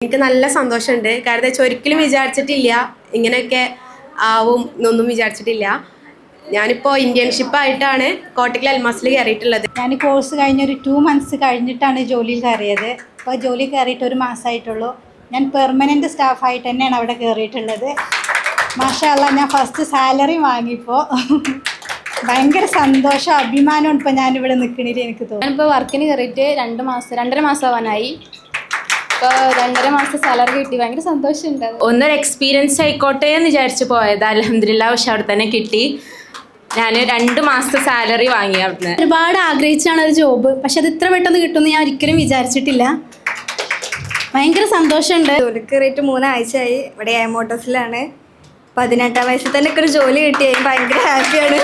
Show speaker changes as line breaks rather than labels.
എനിക്ക് നല്ല സന്തോഷമുണ്ട്. കാരണം വെച്ചാൽ ഒരിക്കലും വിചാരിച്ചിട്ടില്ല ഇങ്ങനെയൊക്കെ ആവും എന്നൊന്നും വിചാരിച്ചിട്ടില്ല. ഞാനിപ്പോൾ ഇന്റേൺഷിപ്പായിട്ടാണ് കോട്ടക്കൽ അൽമാസിൽ കയറിയിട്ടുള്ളത്.
ഞാൻ കോഴ്സ് കഴിഞ്ഞൊരു 2 months കഴിഞ്ഞിട്ടാണ് ജോലിയിൽ കയറിയത്. അപ്പോൾ ജോലി കയറിയിട്ട് 1 മാസമായിട്ടുള്ളൂ. ഞാൻ പെർമനൻറ്റ് സ്റ്റാഫായിട്ട് തന്നെയാണ് അവിടെ കയറിയിട്ടുള്ളത്. മാഷാ അല്ലാ, ഞാൻ ഫസ്റ്റ് സാലറി വാങ്ങിയപ്പോൾ ഭയങ്കര സന്തോഷം, അഭിമാനമാണ് ഇപ്പോൾ ഞാനിവിടെ നിൽക്കണില്ല. എനിക്ക് തോന്നുന്നു
ഞാനിപ്പോൾ വർക്കിന് കയറിയിട്ട് 2 മാസം ആവാനായി. ഇപ്പോൾ 2.5 മാസം സാലറി കിട്ടി. ഭയങ്കര സന്തോഷമുണ്ട്.
ഒന്നൊരു എക്സ്പീരിയൻസ് ആയിക്കോട്ടെ എന്ന് വിചാരിച്ച് പോയത്. അൽഹംദുലില്ലാ, പക്ഷെ അവിടെ തന്നെ കിട്ടി. ഞാൻ 2 മാസത്തെ സാലറി വാങ്ങി അവിടുന്ന്.
ഒരുപാട് ആഗ്രഹിച്ചാണ് ഒരു ജോബ്, പക്ഷെ അത് ഇത്ര പെട്ടെന്ന് കിട്ടുമെന്ന് ഞാൻ ഒരിക്കലും വിചാരിച്ചിട്ടില്ല. ഭയങ്കര സന്തോഷമുണ്ട്.
ജോലി കയറിയിട്ട് 3 ആഴ്ചയായി. ഇവിടെ മോട്ടോഴ്സിലാണ്. 18-ാം വയസ്സിൽ തന്നെ ഒരു ജോലി കിട്ടി. ഭയങ്കര ഹാപ്പിയാണ്.